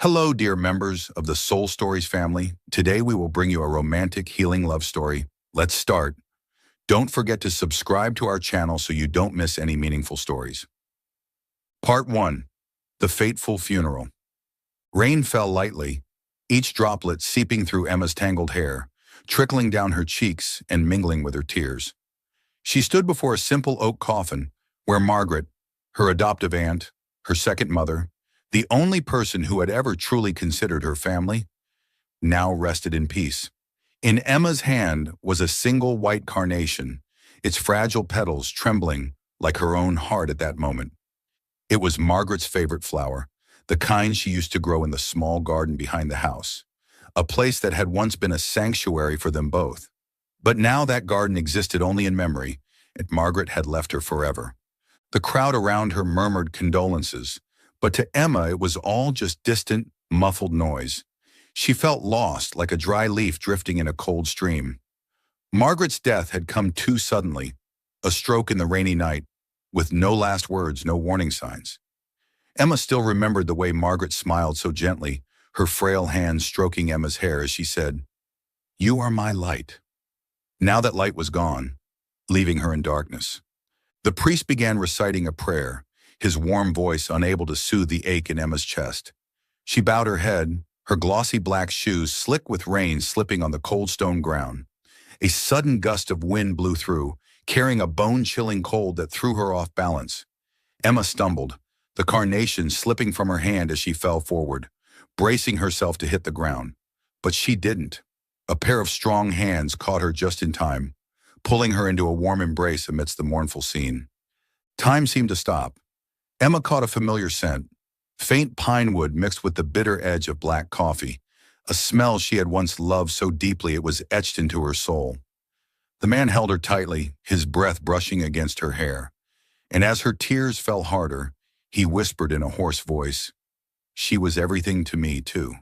Hello, dear members of the Soul Stories family. Today we will bring you a romantic, healing love story. Let's start. Don't forget to subscribe to our channel so you don't miss any meaningful stories. Part 1. The Fateful Funeral. Rain fell lightly, each droplet seeping through Emma's tangled hair, trickling down her cheeks and mingling with her tears. She stood before a simple oak coffin where Margaret, her adoptive aunt, her second mother, the only person who had ever truly considered her family, now rested in peace. In Emma's hand was a single white carnation, its fragile petals trembling like her own heart at that moment. It was Margaret's favorite flower, the kind she used to grow in the small garden behind the house, a place that had once been a sanctuary for them both. But now that garden existed only in memory, and Margaret had left her forever. The crowd around her murmured condolences, but to Emma it was all just distant, muffled noise. She felt lost, like a dry leaf drifting in a cold stream. Margaret's death had come too suddenly, a stroke in the rainy night, with no last words, no warning signs. Emma still remembered the way Margaret smiled so gently, her frail hands stroking Emma's hair as she said, "You are my light." Now that light was gone, leaving her in darkness. The priest began reciting a prayer, his warm voice unable to soothe the ache in Emma's chest. She bowed her head, her glossy black shoes slick with rain slipping on the cold stone ground. A sudden gust of wind blew through, carrying a bone-chilling cold that threw her off balance. Emma stumbled, the carnation slipping from her hand as she fell forward, bracing herself to hit the ground. But she didn't. A pair of strong hands caught her just in time, pulling her into a warm embrace amidst the mournful scene. Time seemed to stop. Emma caught a familiar scent, faint pine wood mixed with the bitter edge of black coffee, a smell she had once loved so deeply it was etched into her soul. The man held her tightly, his breath brushing against her hair, and as her tears fell harder, he whispered in a hoarse voice, "She was everything to me, too."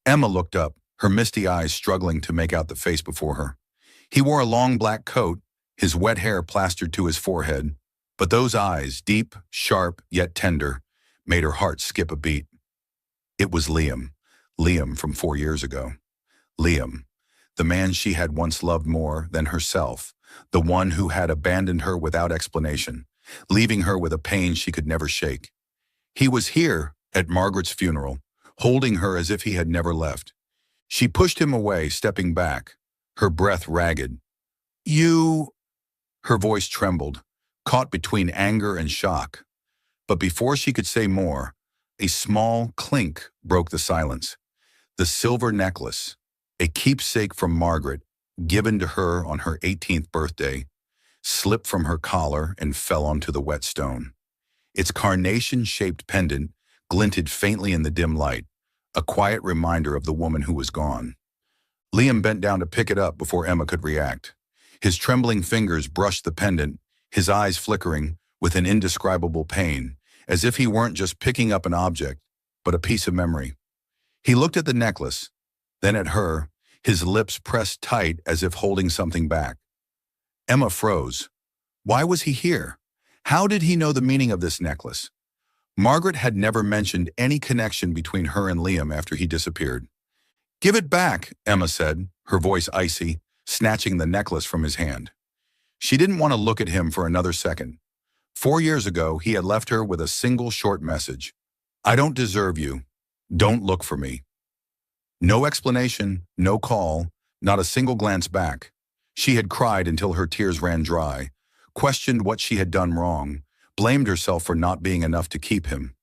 Emma looked up, her misty eyes struggling to make out the face before her. He wore a long black coat, his wet hair plastered to his forehead, but those eyes, deep, sharp, yet tender, made her heart skip a beat. It was Liam, Liam from 4 years ago. Liam, the man she had once loved more than herself, the one who had abandoned her without explanation, leaving her with a pain she could never shake. He was here at Margaret's funeral, holding her as if he had never left. She pushed him away, stepping back, her breath ragged. "You—" Her voice trembled, caught between anger and shock. But before she could say more, a small clink broke the silence. The silver necklace, a keepsake from Margaret, given to her on her 18th birthday, slipped from her collar and fell onto the wet stone. Its carnation-shaped pendant glinted faintly in the dim light, a quiet reminder of the woman who was gone. Liam bent down to pick it up before Emma could react. His trembling fingers brushed the pendant, his eyes flickering with an indescribable pain, as if he weren't just picking up an object, but a piece of memory. He looked at the necklace, then at her, his lips pressed tight as if holding something back. Emma froze. Why was he here? How did he know the meaning of this necklace? Margaret had never mentioned any connection between her and Liam after he disappeared. "Give it back," Emma said, her voice icy, snatching the necklace from his hand. She didn't want to look at him for another second. 4 years ago, he had left her with a single short message. "I don't deserve you. Don't look for me." No explanation, no call, not a single glance back. She had cried until her tears ran dry, questioned what she had done wrong, blamed herself for not being enough to keep him.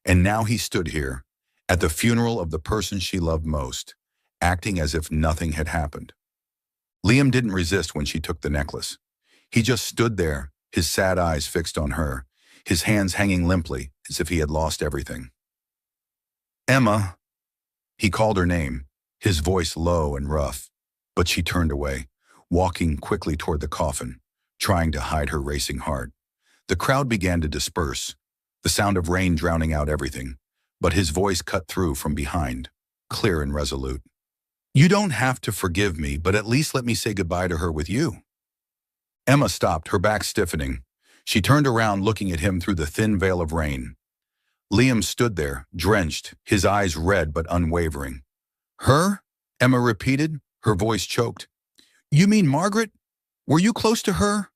And now he stood here, at the funeral of the person she loved most, acting as if nothing had happened. Liam didn't resist when she took the necklace. He just stood there, his sad eyes fixed on her, his hands hanging limply as if he had lost everything. "Emma," he called her name, his voice low and rough, but she turned away, walking quickly toward the coffin, trying to hide her racing heart. The crowd began to disperse, the sound of rain drowning out everything, but his voice cut through from behind, clear and resolute. "You don't have to forgive me, but at least let me say goodbye to her with you." Emma stopped, her back stiffening. She turned around, looking at him through the thin veil of rain. Liam stood there, drenched, his eyes red but unwavering. Her? Emma repeated, her voice choked. You mean Margaret? Were you close to her?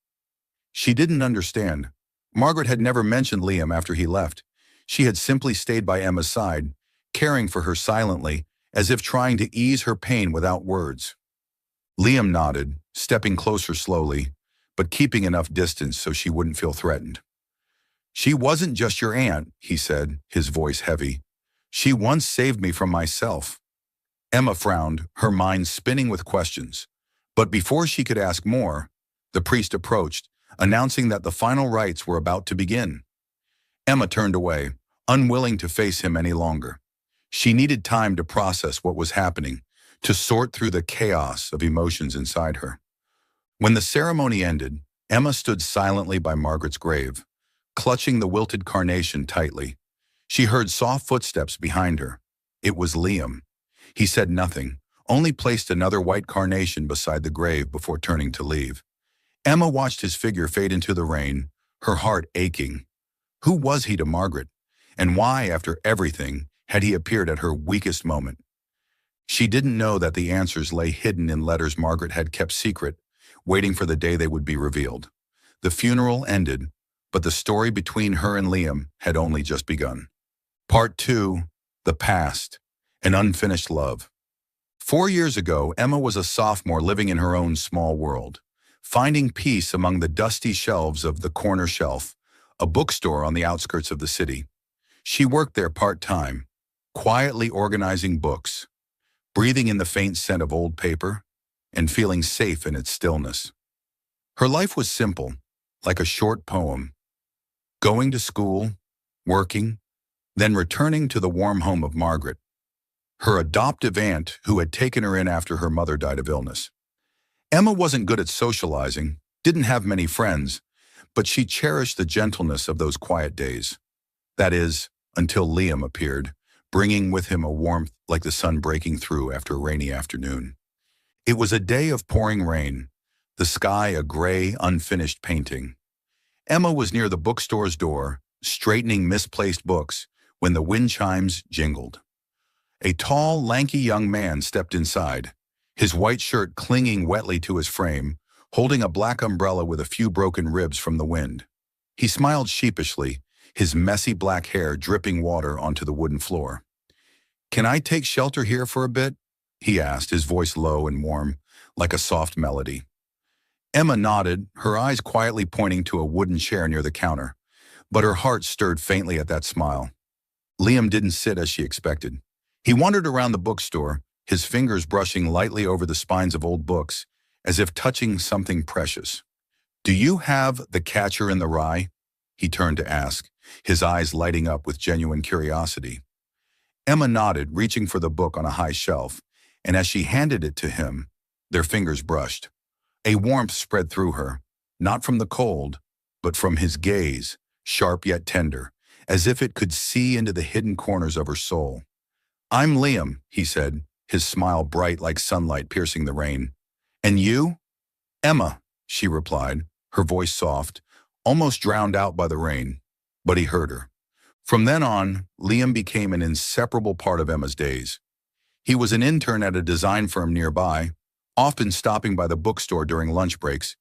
She didn't understand. Margaret had never mentioned Liam after he left. She had simply stayed by Emma's side, caring for her silently, as if trying to ease her pain without words. Liam nodded, stepping closer slowly, but keeping enough distance so she wouldn't feel threatened. She wasn't just your aunt, he said, his voice heavy. She once saved me from myself. Emma frowned, her mind spinning with questions. But before she could ask more, the priest approached, announcing that the final rites were about to begin. Emma turned away, unwilling to face him any longer. She needed time to process what was happening, to sort through the chaos of emotions inside her. When the ceremony ended, Emma stood silently by Margaret's grave, clutching the wilted carnation tightly. She heard soft footsteps behind her. It was Liam. He said nothing, only placed another white carnation beside the grave before turning to leave. Emma watched his figure fade into the rain, her heart aching. Who was he to Margaret? And why, after everything, had he appeared at her weakest moment? She didn't know that the answers lay hidden in letters Margaret had kept secret, waiting for the day they would be revealed. The funeral ended, but the story between her and Liam had only just begun. Part 2. The Past. An Unfinished Love. 4 years ago, Emma was a sophomore living in her own small world, finding peace among the dusty shelves of the Corner Shelf, a bookstore on the outskirts of the city. She worked there part-time, quietly organizing books, breathing in the faint scent of old paper, and feeling safe in its stillness. Her life was simple, like a short poem. Going to school, working, then returning to the warm home of Margaret, her adoptive aunt who had taken her in after her mother died of illness. Emma wasn't good at socializing, didn't have many friends, but she cherished the gentleness of those quiet days. That is, until Liam appeared, bringing with him a warmth like the sun breaking through after a rainy afternoon. It was a day of pouring rain, the sky a gray, unfinished painting. Emma was near the bookstore's door, straightening misplaced books, when the wind chimes jingled. A tall, lanky young man stepped inside, his white shirt clinging wetly to his frame, holding a black umbrella with a few broken ribs from the wind. He smiled sheepishly, his messy black hair dripping water onto the wooden floor. "Can I take shelter here for a bit?" he asked, his voice low and warm, like a soft melody. Emma nodded, her eyes quietly pointing to a wooden chair near the counter, but her heart stirred faintly at that smile. Liam didn't sit as she expected. He wandered around the bookstore, his fingers brushing lightly over the spines of old books, as if touching something precious. "Do you have The Catcher in the Rye?" he turned to ask, his eyes lighting up with genuine curiosity. Emma nodded, reaching for the book on a high shelf, and as she handed it to him, their fingers brushed. A warmth spread through her, not from the cold, but from his gaze, sharp yet tender, as if it could see into the hidden corners of her soul. "I'm Liam," he said, his smile bright like sunlight piercing the rain. "And you?" "Emma," she replied, her voice soft, almost drowned out by the rain, but he heard her. From then on, Liam became an inseparable part of Emma's days. He was an intern at a design firm nearby, often stopping by the bookstore during lunch breaks,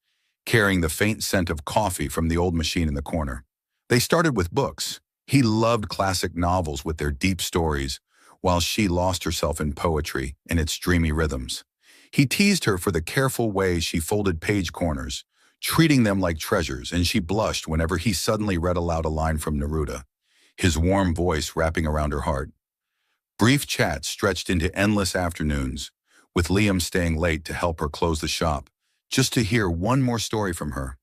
carrying the faint scent of coffee from the old machine in the corner. They started with books. He loved classic novels with their deep stories, while she lost herself in poetry and its dreamy rhythms. He teased her for the careful way she folded page corners, treating them like treasures, and she blushed whenever he suddenly read aloud a line from Neruda, his warm voice wrapping around her heart. Brief chats stretched into endless afternoons, with Liam staying late to help her close the shop, just to hear one more story from her.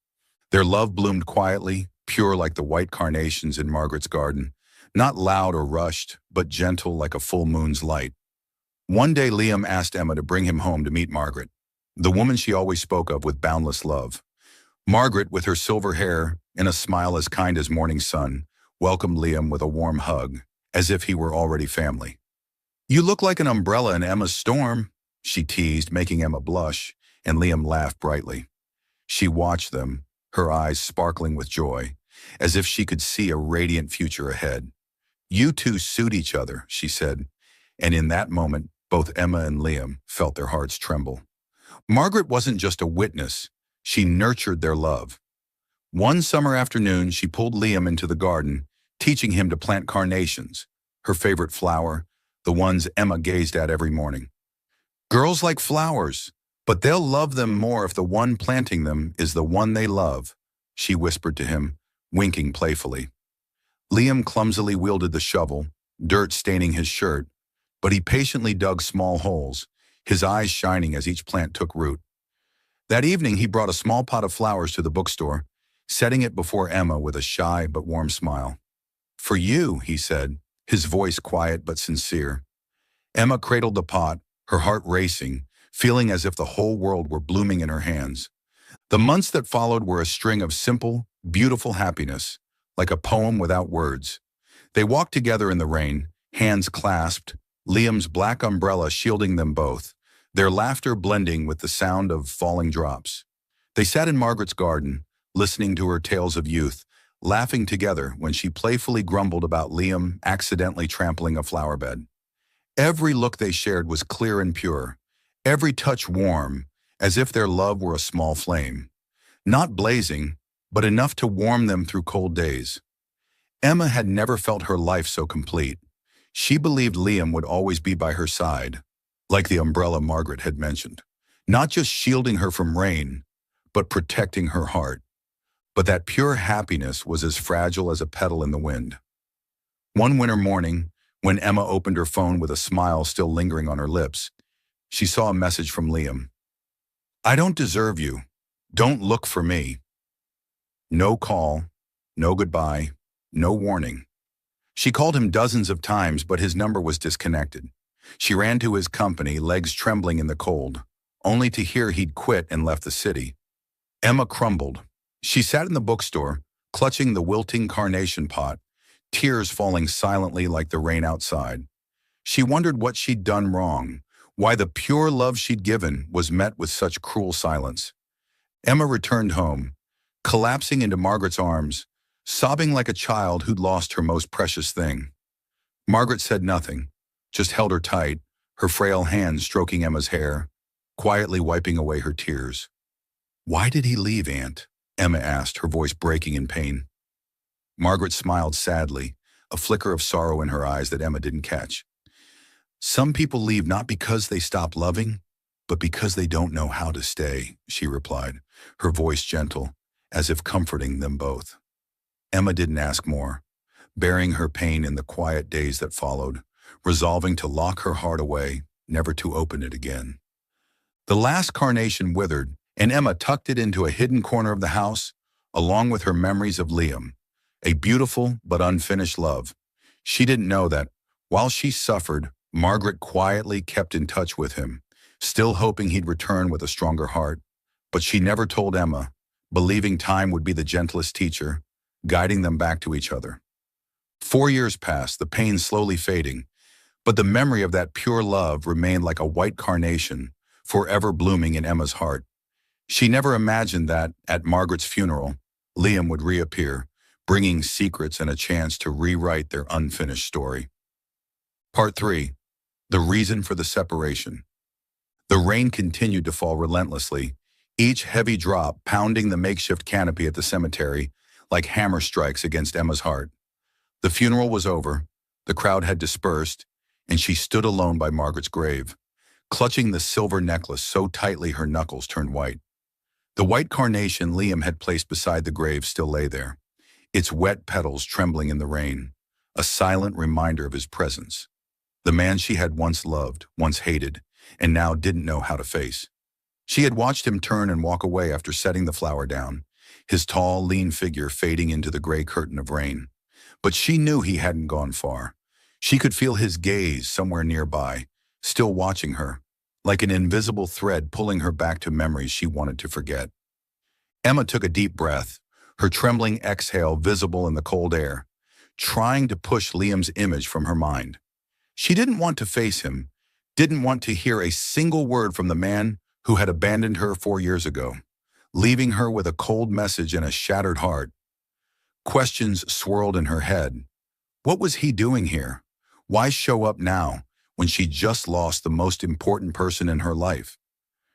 Their love bloomed quietly, pure like the white carnations in Margaret's garden, not loud or rushed, but gentle like a full moon's light. One day Liam asked Emma to bring him home to meet Margaret, the woman she always spoke of with boundless love. Margaret, with her silver hair and a smile as kind as morning sun, welcomed Liam with a warm hug, as if he were already family. "You look like an umbrella in Emma's storm," she teased, making Emma blush, and Liam laughed brightly. She watched them, her eyes sparkling with joy, as if she could see a radiant future ahead. You two suit each other, she said, and in that moment, both Emma and Liam felt their hearts tremble. Margaret wasn't just a witness, she nurtured their love. One summer afternoon, she pulled Liam into the garden, teaching him to plant carnations, her favorite flower, the ones Emma gazed at every morning. Girls like flowers, but they'll love them more if the one planting them is the one they love, she whispered to him, winking playfully. Liam clumsily wielded the shovel, dirt staining his shirt, but he patiently dug small holes, his eyes shining as each plant took root. That evening, he brought a small pot of flowers to the bookstore, setting it before Emma with a shy but warm smile. "For you," he said, his voice quiet but sincere. Emma cradled the pot, her heart racing, feeling as if the whole world were blooming in her hands. The months that followed were a string of simple, beautiful happiness, like a poem without words. They walked together in the rain, hands clasped, Liam's black umbrella shielding them both, their laughter blending with the sound of falling drops. They sat in Margaret's garden, listening to her tales of youth, laughing together when she playfully grumbled about Liam accidentally trampling a flower bed. Every look they shared was clear and pure, every touch warm, as if their love were a small flame. Not blazing, but enough to warm them through cold days. Emma had never felt her life so complete. She believed Liam would always be by her side, like the umbrella Margaret had mentioned, not just shielding her from rain, but protecting her heart. But that pure happiness was as fragile as a petal in the wind. One winter morning, when Emma opened her phone with a smile still lingering on her lips, she saw a message from Liam. "I don't deserve you. Don't look for me." No call, no goodbye, no warning. She called him dozens of times, but his number was disconnected. She ran to his company, legs trembling in the cold, only to hear he'd quit and left the city. Emma crumbled. She sat in the bookstore, clutching the wilting carnation pot, tears falling silently like the rain outside. She wondered what she'd done wrong, why the pure love she'd given was met with such cruel silence. Emma returned home, collapsing into Margaret's arms, sobbing like a child who'd lost her most precious thing. Margaret said nothing, just held her tight, her frail hands stroking Emma's hair, quietly wiping away her tears. "Why did he leave, Aunt?" Emma asked, her voice breaking in pain. Margaret smiled sadly, a flicker of sorrow in her eyes that Emma didn't catch. "Some people leave not because they stop loving, but because they don't know how to stay," she replied, her voice gentle, as if comforting them both. Emma didn't ask more, bearing her pain in the quiet days that followed, resolving to lock her heart away, never to open it again. The last carnation withered, and Emma tucked it into a hidden corner of the house, along with her memories of Liam, a beautiful but unfinished love. She didn't know that, while she suffered, Margaret quietly kept in touch with him, still hoping he'd return with a stronger heart. But she never told Emma, believing time would be the gentlest teacher, guiding them back to each other. 4 years passed, the pain slowly fading, but the memory of that pure love remained like a white carnation, forever blooming in Emma's heart. She never imagined that, at Margaret's funeral, Liam would reappear, bringing secrets and a chance to rewrite their unfinished story. Part 3. The reason for the separation. The rain continued to fall relentlessly, each heavy drop pounding the makeshift canopy at the cemetery like hammer strikes against Emma's heart. The funeral was over, the crowd had dispersed, and she stood alone by Margaret's grave, clutching the silver necklace so tightly her knuckles turned white. The white carnation Liam had placed beside the grave still lay there, its wet petals trembling in the rain, a silent reminder of his presence. The man she had once loved, once hated, and now didn't know how to face. She had watched him turn and walk away after setting the flower down, his tall, lean figure fading into the gray curtain of rain. But she knew he hadn't gone far. She could feel his gaze somewhere nearby, still watching her, like an invisible thread pulling her back to memories she wanted to forget. Emma took a deep breath, her trembling exhale visible in the cold air, trying to push Liam's image from her mind. She didn't want to face him, didn't want to hear a single word from the man who had abandoned her 4 years ago, leaving her with a cold message and a shattered heart. Questions swirled in her head. What was he doing here? Why show up now when she just lost the most important person in her life?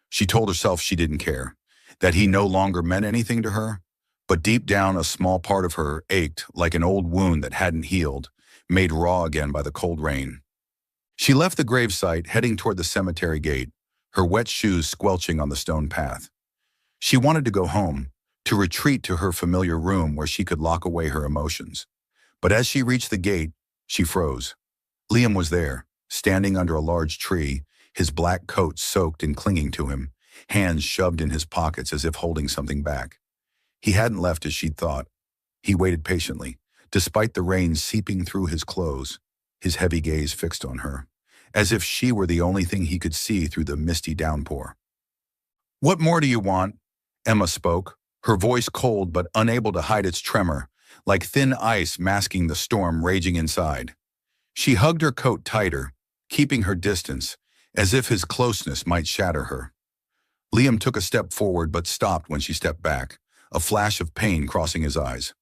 She told herself she didn't care, that he no longer meant anything to her, but deep down a small part of her ached like an old wound that hadn't healed, made raw again by the cold rain. She left the gravesite, heading toward the cemetery gate, her wet shoes squelching on the stone path. She wanted to go home, to retreat to her familiar room where she could lock away her emotions. But as she reached the gate, she froze. Liam was there, standing under a large tree, his black coat soaked and clinging to him, hands shoved in his pockets as if holding something back. He hadn't left as she'd thought. He waited patiently, despite the rain seeping through his clothes, his heavy gaze fixed on her, as if she were the only thing he could see through the misty downpour. "What more do you want?" Emma spoke, her voice cold but unable to hide its tremor, like thin ice masking the storm raging inside. She hugged her coat tighter, keeping her distance, as if his closeness might shatter her. Liam took a step forward but stopped when she stepped back, a flash of pain crossing his eyes.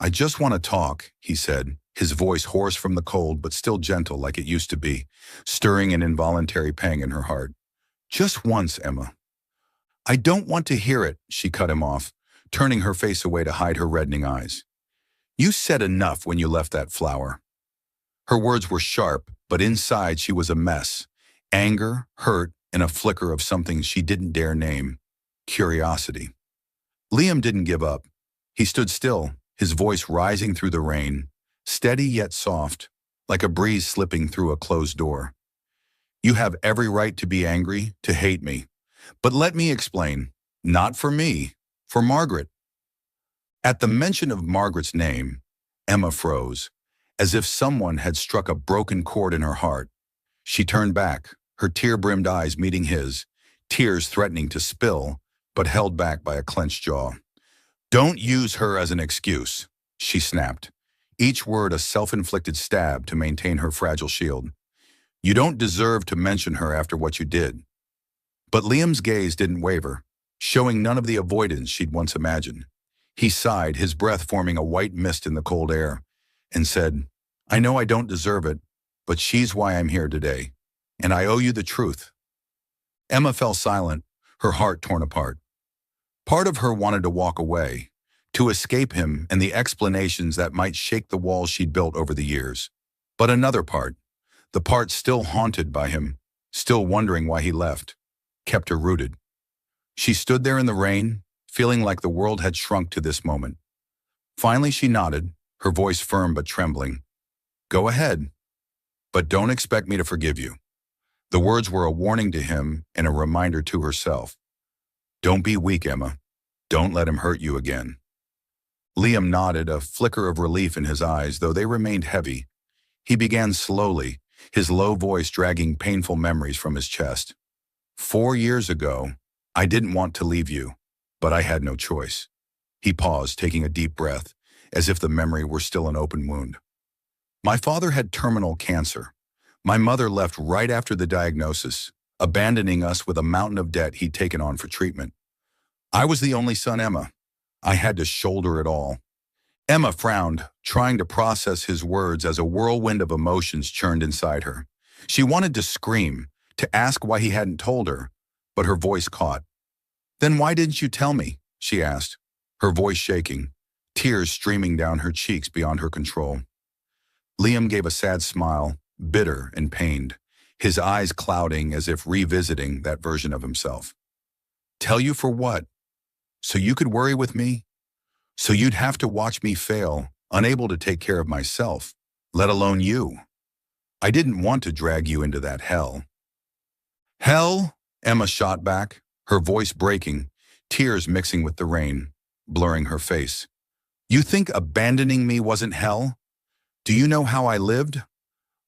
"I just want to talk," he said, his voice hoarse from the cold but still gentle like it used to be, stirring an involuntary pang in her heart. "Just once, Emma." "I don't want to hear it," she cut him off, turning her face away to hide her reddening eyes. "You said enough when you left that flower." Her words were sharp, but inside she was a mess. Anger, hurt, and a flicker of something she didn't dare name. Curiosity. Liam didn't give up. He stood still, his voice rising through the rain, steady yet soft, like a breeze slipping through a closed door. "You have every right to be angry, to hate me. But let me explain. Not for me, for Margaret." At the mention of Margaret's name, Emma froze, as if someone had struck a broken chord in her heart. She turned back, her tear-brimmed eyes meeting his, tears threatening to spill, but held back by a clenched jaw. "Don't use her as an excuse," she snapped, each word a self-inflicted stab to maintain her fragile shield. "You don't deserve to mention her after what you did." But Liam's gaze didn't waver, showing none of the avoidance she'd once imagined. He sighed, his breath forming a white mist in the cold air, and said, "I know I don't deserve it, but she's why I'm here today, and I owe you the truth." Emma fell silent, her heart torn apart. Part of her wanted to walk away, to escape him and the explanations that might shake the walls she'd built over the years. But another part, the part still haunted by him, still wondering why he left, kept her rooted. She stood there in the rain, feeling like the world had shrunk to this moment. Finally she nodded, her voice firm but trembling. "Go ahead, but don't expect me to forgive you." The words were a warning to him and a reminder to herself. "Don't be weak, Emma. Don't let him hurt you again." Liam nodded, a flicker of relief in his eyes, though they remained heavy. He began slowly, his low voice dragging painful memories from his chest. "4 years ago, I didn't want to leave you, but I had no choice." He paused, taking a deep breath, as if the memory were still an open wound. "My father had terminal cancer. My mother left right after the diagnosis, abandoning us with a mountain of debt he'd taken on for treatment. I was the only son, Emma. I had to shoulder it all." Emma frowned, trying to process his words as a whirlwind of emotions churned inside her. She wanted to scream, to ask why he hadn't told her, but her voice caught. "Then why didn't you tell me?" she asked, her voice shaking, tears streaming down her cheeks beyond her control. Liam gave a sad smile, bitter and pained, his eyes clouding as if revisiting that version of himself. "Tell you for what? So you could worry with me? So you'd have to watch me fail, unable to take care of myself, let alone you. I didn't want to drag you into that hell." "Hell?" Emma shot back, her voice breaking, tears mixing with the rain, blurring her face. "You think abandoning me wasn't hell? Do you know how I lived?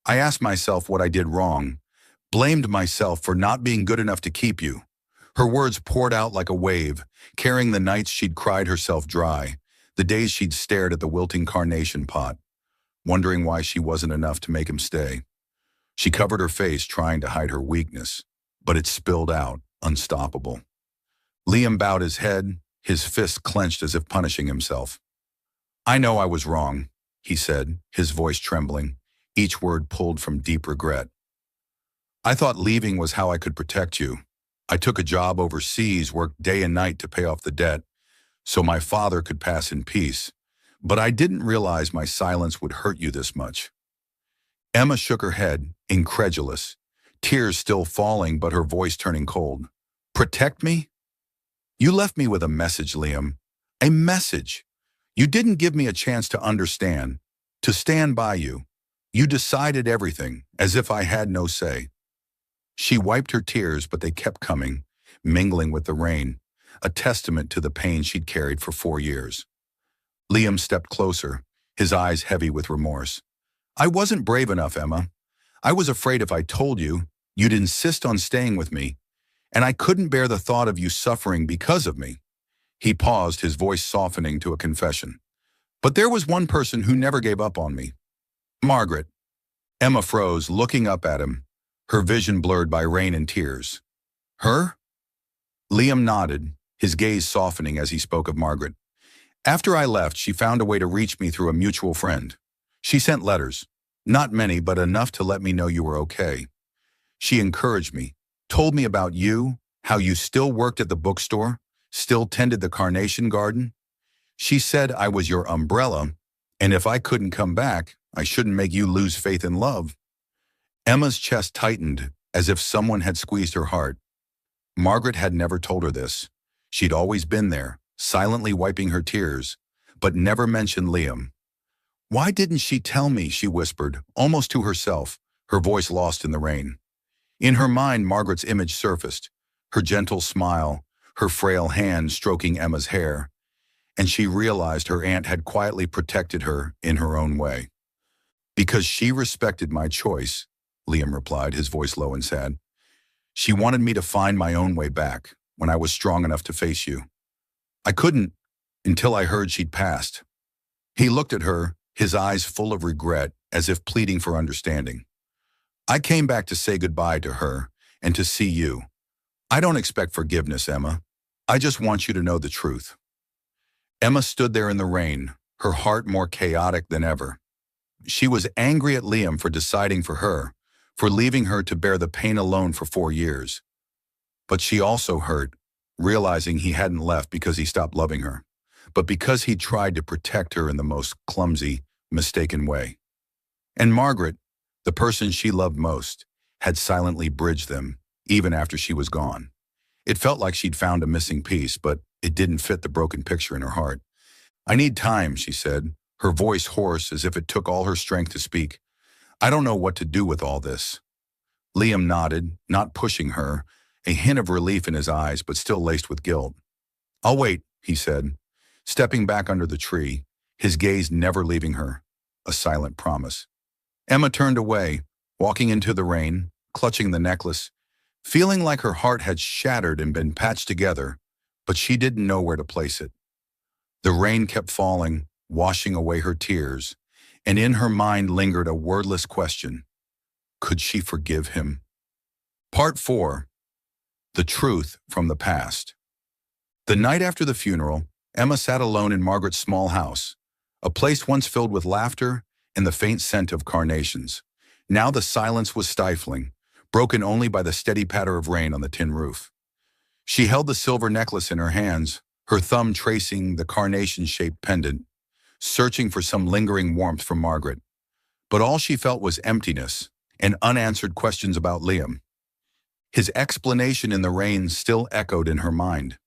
I asked myself what I did wrong, blamed myself for not being good enough to keep you." Her words poured out like a wave, carrying the nights she'd cried herself dry, the days she'd stared at the wilting carnation pot, wondering why she wasn't enough to make him stay. She covered her face, trying to hide her weakness, but it spilled out, unstoppable. Liam bowed his head, his fists clenched as if punishing himself. "I know I was wrong. he said, his voice trembling, each word pulled from deep regret. I thought leaving was how I could protect you. I took a job overseas, worked day and night to pay off the debt, so my father could pass in peace. But I didn't realize my silence would hurt you this much. Emma shook her head, incredulous, tears still falling but her voice turning cold. Protect me? You left me with a message, Liam. A message. You didn't give me a chance to understand, to stand by you. You decided everything, as if I had no say. She wiped her tears, but they kept coming, mingling with the rain, a testament to the pain she'd carried for 4 years. Liam stepped closer, his eyes heavy with remorse. I wasn't brave enough, Emma. I was afraid if I told you, you'd insist on staying with me, and I couldn't bear the thought of you suffering because of me. He paused, his voice softening to a confession. But there was one person who never gave up on me. Margaret. Emma froze, looking up at him, her vision blurred by rain and tears. Her? Liam nodded, his gaze softening as he spoke of Margaret. After I left, she found a way to reach me through a mutual friend. She sent letters. Not many, but enough to let me know you were okay. She encouraged me, told me about you, how you still worked at the bookstore, still tended the carnation garden. She said I was your umbrella, and if I couldn't come back, I shouldn't make you lose faith in love. Emma's chest tightened, as if someone had squeezed her heart. Margaret had never told her this. She'd always been there, silently wiping her tears, but never mentioned Liam. Why didn't she tell me, she whispered, almost to herself, her voice lost in the rain. In her mind, Margaret's image surfaced, her gentle smile, her frail hand stroking Emma's hair, and she realized her aunt had quietly protected her in her own way. Because she respected my choice, Liam replied, his voice low and sad. She wanted me to find my own way back when I was strong enough to face you. I couldn't until I heard she'd passed. He looked at her, his eyes full of regret, as if pleading for understanding. I came back to say goodbye to her and to see you. I don't expect forgiveness, Emma. I just want you to know the truth. Emma stood there in the rain, her heart more chaotic than ever. She was angry at Liam for deciding for her, for leaving her to bear the pain alone for 4 years. But she also hurt, realizing he hadn't left because he stopped loving her, but because he tried to protect her in the most clumsy, mistaken way. And Margaret, the person she loved most, had silently bridged them, even after she was gone. It felt like she'd found a missing piece, but it didn't fit the broken picture in her heart. I need time, she said, her voice hoarse as if it took all her strength to speak. I don't know what to do with all this. Liam nodded, not pushing her, a hint of relief in his eyes, but still laced with guilt. I'll wait, he said, stepping back under the tree, his gaze never leaving her, a silent promise. Emma turned away, walking into the rain, clutching the necklace, feeling like her heart had shattered and been patched together, but she didn't know where to place it. The rain kept falling, washing away her tears, and in her mind lingered a wordless question. Could she forgive him? Part 4. The Truth from the Past. The night after the funeral, Emma sat alone in Margaret's small house, a place once filled with laughter and the faint scent of carnations. Now the silence was stifling, broken only by the steady patter of rain on the tin roof. She held the silver necklace in her hands, her thumb tracing the carnation-shaped pendant, searching for some lingering warmth from Margaret. But all she felt was emptiness and unanswered questions about Liam. His explanation in the rain still echoed in her mind.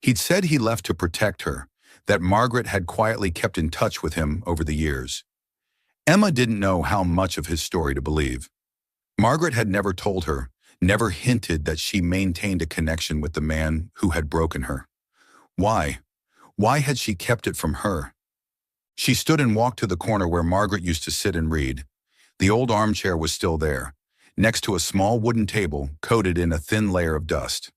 He'd said he left to protect her, that Margaret had quietly kept in touch with him over the years. Emma didn't know how much of his story to believe. Margaret had never told her, never hinted that she maintained a connection with the man who had broken her. Why? Why had she kept it from her? She stood and walked to the corner where Margaret used to sit and read. The old armchair was still there, next to a small wooden table coated in a thin layer of dust.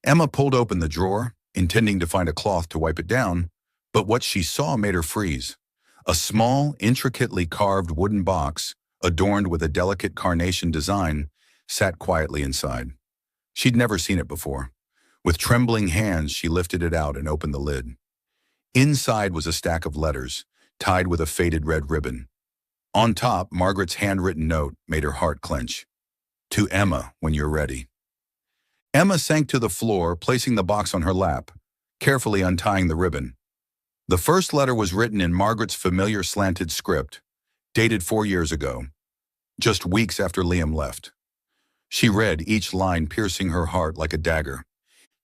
Emma pulled open the drawer, intending to find a cloth to wipe it down, but what she saw made her freeze. A small, intricately carved wooden box, adorned with a delicate carnation design, sat quietly inside. She'd never seen it before. With trembling hands, she lifted it out and opened the lid. Inside was a stack of letters, tied with a faded red ribbon. On top, Margaret's handwritten note made her heart clench. To Emma, when you're ready. Emma sank to the floor, placing the box on her lap, carefully untying the ribbon. The first letter was written in Margaret's familiar slanted script, dated 4 years ago, just weeks after Liam left. She read each line, piercing her heart like a dagger.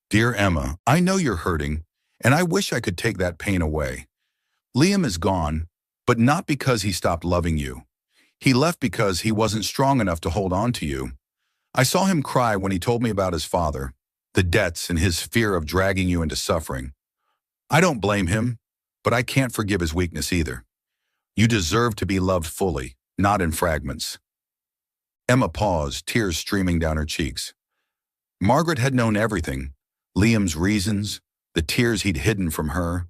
Dear Emma, I know you're hurting, and I wish I could take that pain away. Liam is gone, but not because he stopped loving you. He left because he wasn't strong enough to hold on to you. I saw him cry when he told me about his father, the debts and his fear of dragging you into suffering. I don't blame him, but I can't forgive his weakness either. You deserve to be loved fully, not in fragments. Emma paused, tears streaming down her cheeks. Margaret had known everything, Liam's reasons, the tears he'd hidden from her,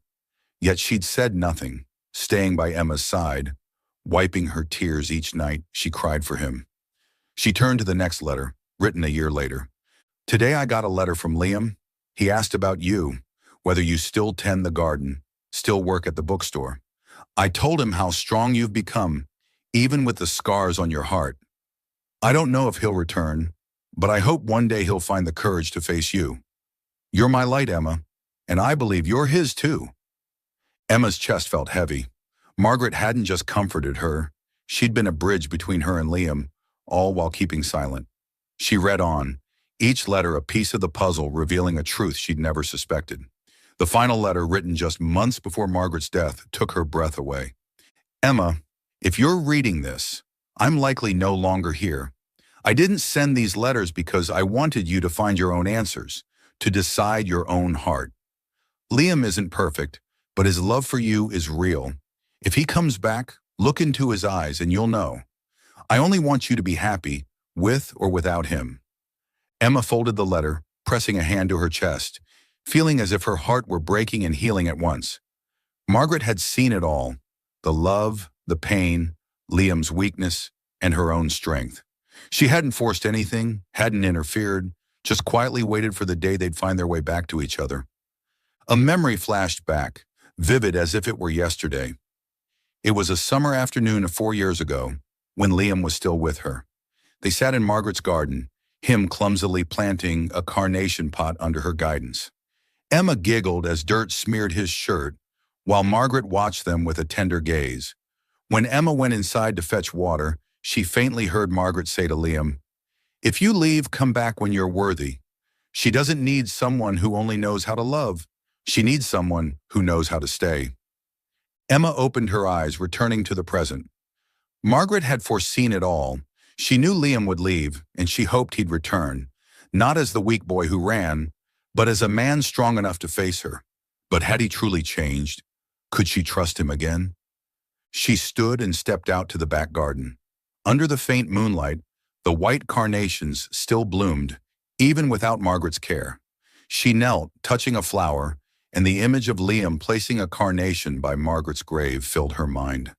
yet she'd said nothing, staying by Emma's side, wiping her tears each night she cried for him. She turned to the next letter, written a year later. Today I got a letter from Liam. He asked about you, whether you still tend the garden, still work at the bookstore. I told him how strong you've become, even with the scars on your heart. I don't know if he'll return, but I hope one day he'll find the courage to face you. You're my light, Emma, and I believe you're his too. Emma's chest felt heavy. Margaret hadn't just comforted her. She'd been a bridge between her and Liam, all while keeping silent. She read on, each letter a piece of the puzzle revealing a truth she'd never suspected. The final letter, written just months before Margaret's death, took her breath away. Emma, if you're reading this, I'm likely no longer here. I didn't send these letters because I wanted you to find your own answers, to decide your own heart. Liam isn't perfect, but his love for you is real. If he comes back, look into his eyes and you'll know. I only want you to be happy, with or without him. Emma folded the letter, pressing a hand to her chest, feeling as if her heart were breaking and healing at once. Margaret had seen it all, the love, the pain, Liam's weakness, and her own strength. She hadn't forced anything, hadn't interfered, just quietly waited for the day they'd find their way back to each other. A memory flashed back, vivid as if it were yesterday. It was a summer afternoon of 4 years ago, when Liam was still with her. They sat in Margaret's garden, him clumsily planting a carnation pot under her guidance. Emma giggled as dirt smeared his shirt, while Margaret watched them with a tender gaze. When Emma went inside to fetch water, she faintly heard Margaret say to Liam, "If you leave, come back when you're worthy. She doesn't need someone who only knows how to love. She needs someone who knows how to stay." Emma opened her eyes, returning to the present. Margaret had foreseen it all. She knew Liam would leave, and she hoped he'd return, not as the weak boy who ran, but as a man strong enough to face her. But had he truly changed? Could she trust him again? She stood and stepped out to the back garden. Under the faint moonlight, the white carnations still bloomed, even without Margaret's care. She knelt, touching a flower, and the image of Liam placing a carnation by Margaret's grave filled her mind.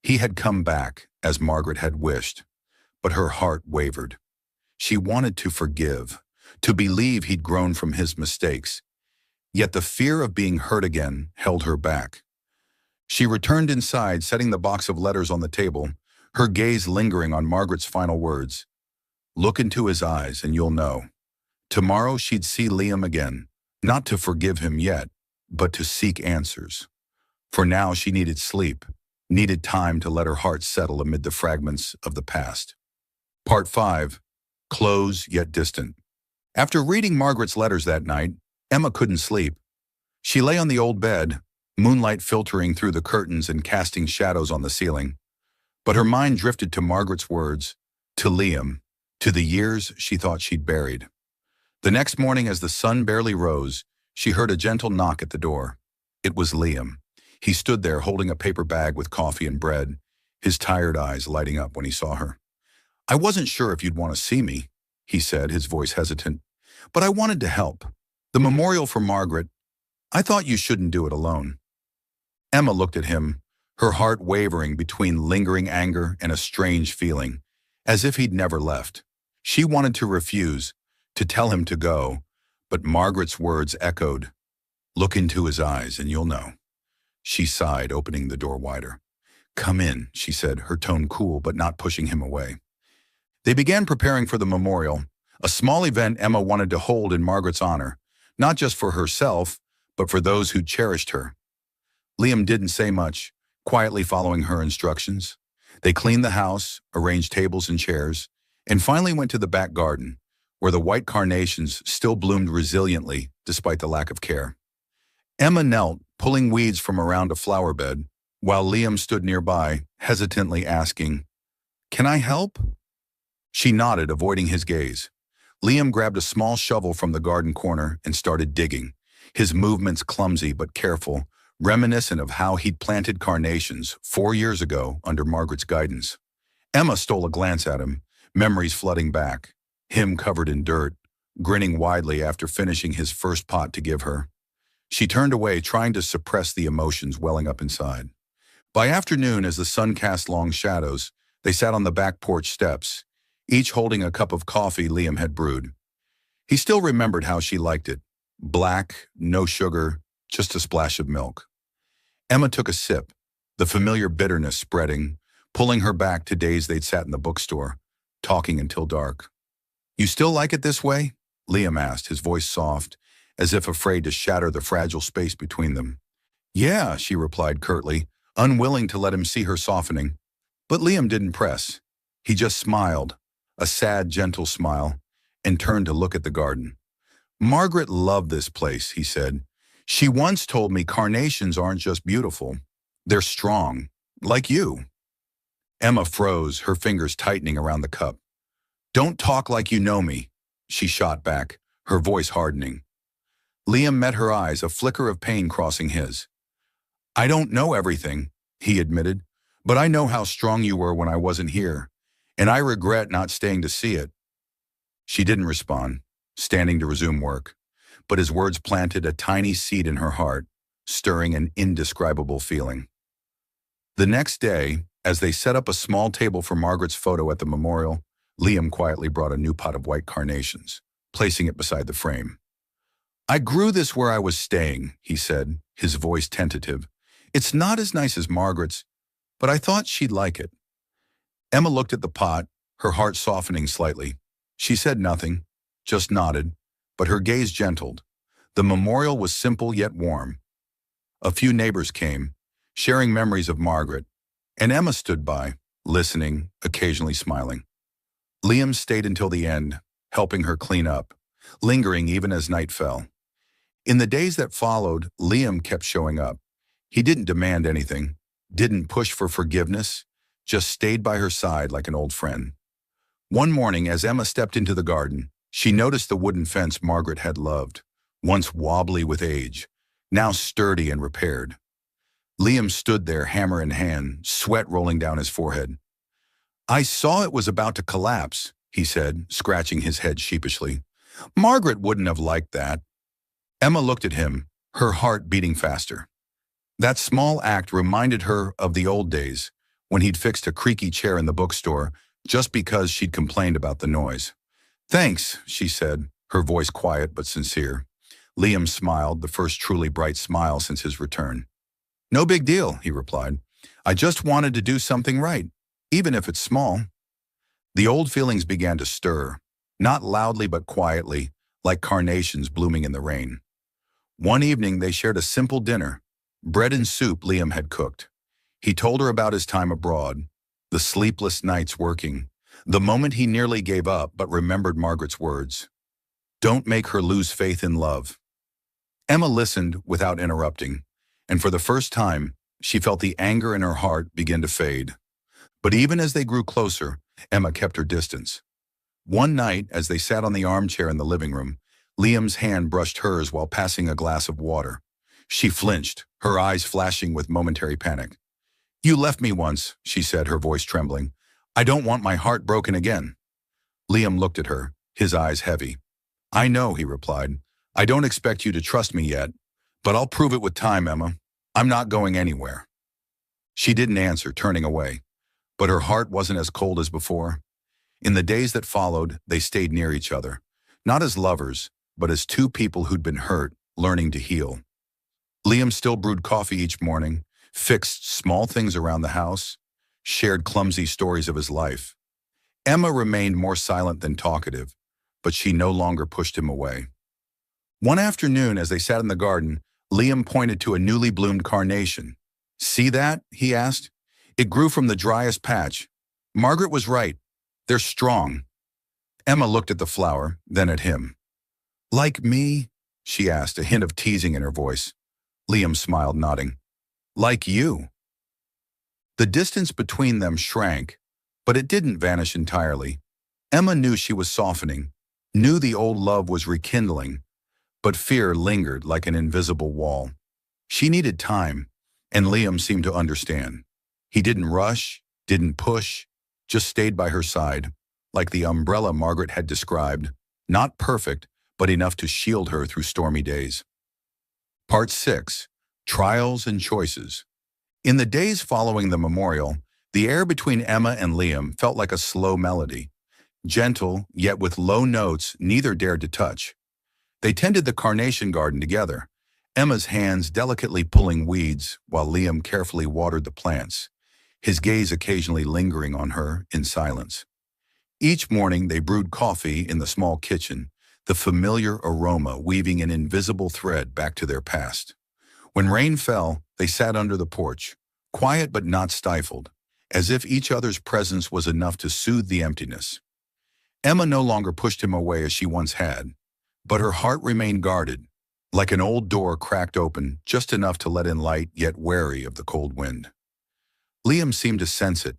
He had come back, as Margaret had wished, but her heart wavered. She wanted to forgive, to believe he'd grown from his mistakes, yet the fear of being hurt again held her back. She returned inside, setting the box of letters on the table, her gaze lingering on Margaret's final words. Look into his eyes and you'll know. Tomorrow she'd see Liam again, not to forgive him yet, but to seek answers. For now she needed sleep, needed time to let her heart settle amid the fragments of the past. Part 5. Close yet distant. After reading Margaret's letters that night, Emma couldn't sleep. She lay on the old bed, moonlight filtering through the curtains and casting shadows on the ceiling. But her mind drifted to Margaret's words, to Liam, to the years she thought she'd buried. The next morning, as the sun barely rose, she heard a gentle knock at the door. It was Liam. He stood there holding a paper bag with coffee and bread, his tired eyes lighting up when he saw her. "I wasn't sure if you'd want to see me," he said, his voice hesitant, "but I wanted to help. The memorial for Margaret, I thought you shouldn't do it alone." Emma looked at him, her heart wavering between lingering anger and a strange feeling, as if he'd never left. She wanted to refuse, to tell him to go, but Margaret's words echoed, "Look into his eyes and you'll know." She sighed, opening the door wider. "Come in," she said, her tone cool but not pushing him away. They began preparing for the memorial, a small event Emma wanted to hold in Margaret's honor, not just for herself, but for those who cherished her. Liam didn't say much, quietly following her instructions. They cleaned the house, arranged tables and chairs, and finally went to the back garden, where the white carnations still bloomed resiliently despite the lack of care. Emma knelt, pulling weeds from around a flower bed, while Liam stood nearby, hesitantly asking, "Can I help?" She nodded, avoiding his gaze. Liam grabbed a small shovel from the garden corner and started digging, his movements clumsy but careful, reminiscent of how he'd planted carnations 4 years ago under Margaret's guidance. Emma stole a glance at him, memories flooding back, him covered in dirt, grinning widely after finishing his first pot to give her. She turned away, trying to suppress the emotions welling up inside. By afternoon, as the sun cast long shadows, they sat on the back porch steps, each holding a cup of coffee Liam had brewed. He still remembered how she liked it. Black, no sugar, just a splash of milk. Emma took a sip, the familiar bitterness spreading, pulling her back to days they'd sat in the bookstore, talking until dark. "You still like it this way?" Liam asked, his voice soft, as if afraid to shatter the fragile space between them. "Yeah," she replied curtly, unwilling to let him see her softening. But Liam didn't press. He just smiled, a sad, gentle smile, and turned to look at the garden. "Margaret loved this place," he said. "She once told me carnations aren't just beautiful. They're strong, like you." Emma froze, her fingers tightening around the cup. "Don't talk like you know me," she shot back, her voice hardening. Liam met her eyes, a flicker of pain crossing his. "I don't know everything," he admitted, "but I know how strong you were when I wasn't here, and I regret not staying to see it." She didn't respond, standing to resume work, but his words planted a tiny seed in her heart, stirring an indescribable feeling. The next day, as they set up a small table for Margaret's photo at the memorial, Liam quietly brought a new pot of white carnations, placing it beside the frame. "I grew this where I was staying," he said, his voice tentative. "It's not as nice as Margaret's, but I thought she'd like it." Emma looked at the pot, her heart softening slightly. She said nothing, just nodded, but her gaze gentled. The memorial was simple yet warm. A few neighbors came, sharing memories of Margaret, and Emma stood by, listening, occasionally smiling. Liam stayed until the end, helping her clean up, lingering even as night fell. In the days that followed, Liam kept showing up. He didn't demand anything, didn't push for forgiveness, just stayed by her side like an old friend. One morning, as Emma stepped into the garden, she noticed the wooden fence Margaret had loved, once wobbly with age, now sturdy and repaired. Liam stood there, hammer in hand, sweat rolling down his forehead. "I saw it was about to collapse," he said, scratching his head sheepishly. "Margaret wouldn't have liked that." Emma looked at him, her heart beating faster. That small act reminded her of the old days, when he'd fixed a creaky chair in the bookstore just because she'd complained about the noise. "Thanks," she said, her voice quiet but sincere. Liam smiled, the first truly bright smile since his return. "No big deal," he replied. "I just wanted to do something right, even if it's small." The old feelings began to stir, not loudly but quietly, like carnations blooming in the rain. One evening they shared a simple dinner, bread and soup Liam had cooked. He told her about his time abroad, the sleepless nights working, the moment he nearly gave up but remembered Margaret's words. "Don't make her lose faith in love." Emma listened without interrupting, and for the first time, she felt the anger in her heart begin to fade. But even as they grew closer, Emma kept her distance. One night, as they sat on the armchair in the living room, Liam's hand brushed hers while passing a glass of water. She flinched, her eyes flashing with momentary panic. "You left me once," she said, her voice trembling. "I don't want my heart broken again." Liam looked at her, his eyes heavy. "I know," he replied. "I don't expect you to trust me yet, but I'll prove it with time, Emma. I'm not going anywhere." She didn't answer, turning away, but her heart wasn't as cold as before. In the days that followed, they stayed near each other, not as lovers, but as two people who'd been hurt, learning to heal. Liam still brewed coffee each morning, fixed small things around the house, shared clumsy stories of his life. Emma remained more silent than talkative, but she no longer pushed him away. One afternoon, as they sat in the garden, Liam pointed to a newly bloomed carnation. "See that?" he asked. "It grew from the driest patch. Margaret was right. They're strong." Emma looked at the flower, then at him. "Like me?" she asked, a hint of teasing in her voice. Liam smiled, nodding. "Like you." The distance between them shrank, but it didn't vanish entirely. Emma knew she was softening, knew the old love was rekindling, but fear lingered like an invisible wall. She needed time, and Liam seemed to understand. He didn't rush, didn't push, just stayed by her side, like the umbrella Margaret had described, not perfect, but enough to shield her through stormy days. Part 6. Trials and Choices. In the days following the memorial, the air between Emma and Liam felt like a slow melody. Gentle, yet with low notes neither dared to touch. They tended the carnation garden together, Emma's hands delicately pulling weeds while Liam carefully watered the plants, his gaze occasionally lingering on her in silence. Each morning they brewed coffee in the small kitchen, the familiar aroma weaving an invisible thread back to their past. When rain fell, they sat under the porch, quiet but not stifled, as if each other's presence was enough to soothe the emptiness. Emma no longer pushed him away as she once had, but her heart remained guarded, like an old door cracked open just enough to let in light yet wary of the cold wind. Liam seemed to sense it.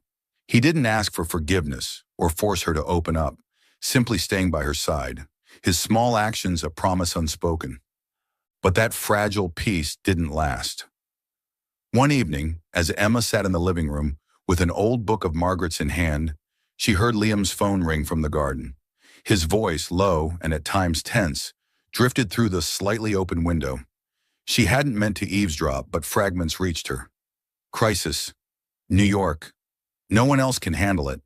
He didn't ask for forgiveness or force her to open up, simply staying by her side, his small actions a promise unspoken. But that fragile peace didn't last. One evening, as Emma sat in the living room with an old book of Margaret's in hand, she heard Liam's phone ring from the garden. His voice, low and at times tense, drifted through the slightly open window. She hadn't meant to eavesdrop, but fragments reached her. "Crisis. New York. No one else can handle it."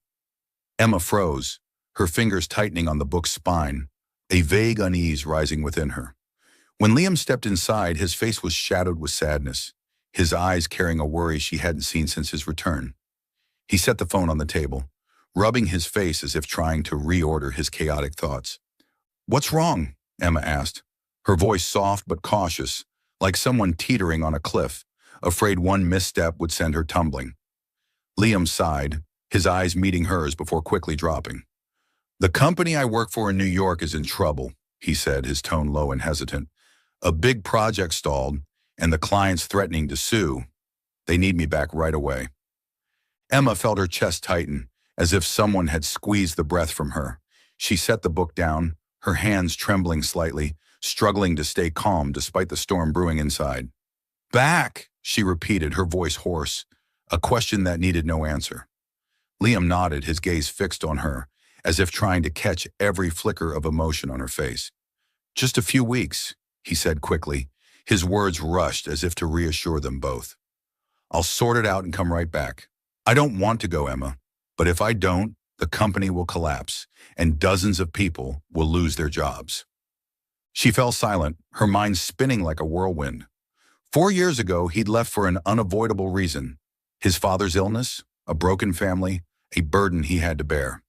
Emma froze, her fingers tightening on the book's spine, a vague unease rising within her. When Liam stepped inside, his face was shadowed with sadness, his eyes carrying a worry she hadn't seen since his return. He set the phone on the table, rubbing his face as if trying to reorder his chaotic thoughts. "What's wrong?" Emma asked, her voice soft but cautious, like someone teetering on a cliff, afraid one misstep would send her tumbling. Liam sighed, his eyes meeting hers before quickly dropping. "The company I work for in New York is in trouble," he said, his tone low and hesitant. "A big project stalled, and the client's threatening to sue. They need me back right away." Emma felt her chest tighten, as if someone had squeezed the breath from her. She set the book down, her hands trembling slightly, struggling to stay calm despite the storm brewing inside. "Back," she repeated, her voice hoarse, a question that needed no answer. Liam nodded, his gaze fixed on her, as if trying to catch every flicker of emotion on her face. "Just a few weeks," he said quickly, his words rushed as if to reassure them both. "I'll sort it out and come right back. I don't want to go, Emma, but if I don't, the company will collapse, and dozens of people will lose their jobs." She fell silent, her mind spinning like a whirlwind. 4 years ago, he'd left for an unavoidable reason. His father's illness, a broken family, a burden he had to bear.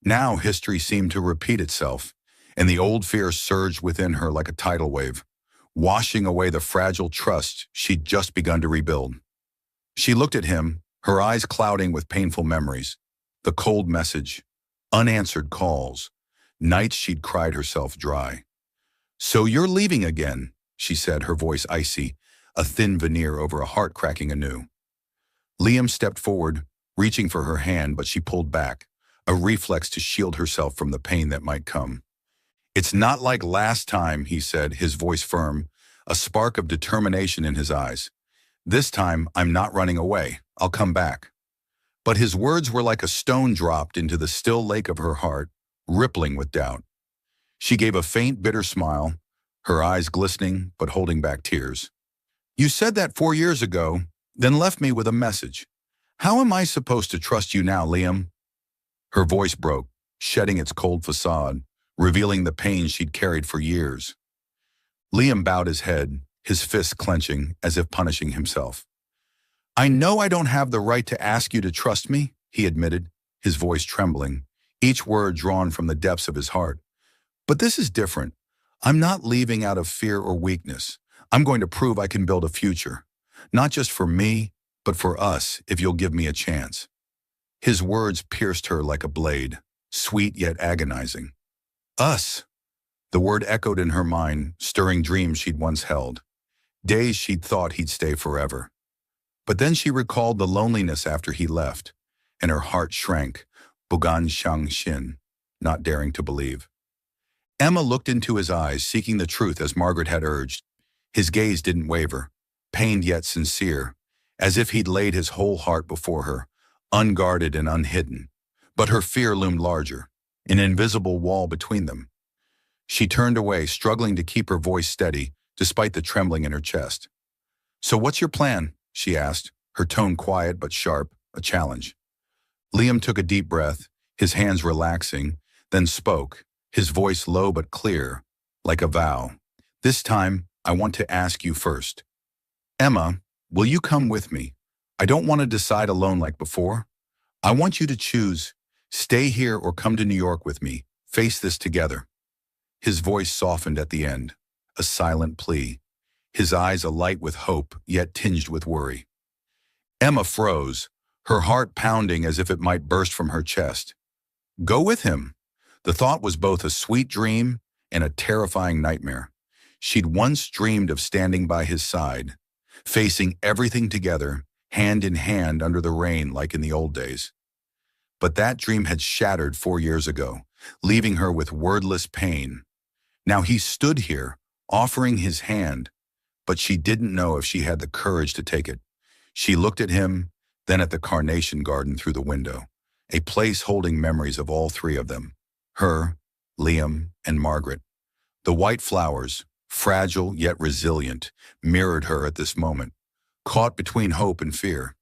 Now history seemed to repeat itself, and the old fear surged within her like a tidal wave, washing away the fragile trust she'd just begun to rebuild. She looked at him, her eyes clouding with painful memories. The cold message, unanswered calls, nights she'd cried herself dry. "So you're leaving again," she said, her voice icy, a thin veneer over a heart cracking anew. Liam stepped forward, reaching for her hand, but she pulled back, a reflex to shield herself from the pain that might come. "It's not like last time," he said, his voice firm, a spark of determination in his eyes. "This time, I'm not running away. I'll come back." But his words were like a stone dropped into the still lake of her heart, rippling with doubt. She gave a faint, bitter smile, her eyes glistening but holding back tears. "You said that 4 years ago, then left me with a message. How am I supposed to trust you now, Liam?" Her voice broke, shedding its cold facade, revealing the pain she'd carried for years. Liam bowed his head, his fists clenching as if punishing himself. I know I don't have the right to ask you to trust me, he admitted, his voice trembling, each word drawn from the depths of his heart. But this is different. I'm not leaving out of fear or weakness. I'm going to prove I can build a future. Not just for me, but for us, if you'll give me a chance. His words pierced her like a blade, sweet yet agonizing. Us. The word echoed in her mind, stirring dreams she'd once held. Days she'd thought he'd stay forever. But then she recalled the loneliness after he left, and her heart shrank, Bugan Shang Xin, not daring to believe. Emma looked into his eyes, seeking the truth as Margaret had urged. His gaze didn't waver, pained yet sincere, as if he'd laid his whole heart before her, unguarded and unhidden. But her fear loomed larger, an invisible wall between them. She turned away, struggling to keep her voice steady, despite the trembling in her chest. So what's your plan? She asked, her tone quiet but sharp, a challenge. Liam took a deep breath, his hands relaxing, then spoke, his voice low but clear, like a vow. This time, I want to ask you first. Emma, will you come with me? I don't want to decide alone like before. I want you to choose, stay here or come to New York with me, face this together. His voice softened at the end, a silent plea, his eyes alight with hope, yet tinged with worry. Emma froze, her heart pounding as if it might burst from her chest. Go with him. The thought was both a sweet dream and a terrifying nightmare. She'd once dreamed of standing by his side, facing everything together, hand in hand under the rain like in the old days. But that dream had shattered 4 years ago, leaving her with wordless pain. Now he stood here, offering his hand, but she didn't know if she had the courage to take it. She looked at him, then at the carnation garden through the window, a place holding memories of all three of them, her, Liam, and Margaret. The white flowers, fragile yet resilient, mirrored her at this moment, caught between hope and fear.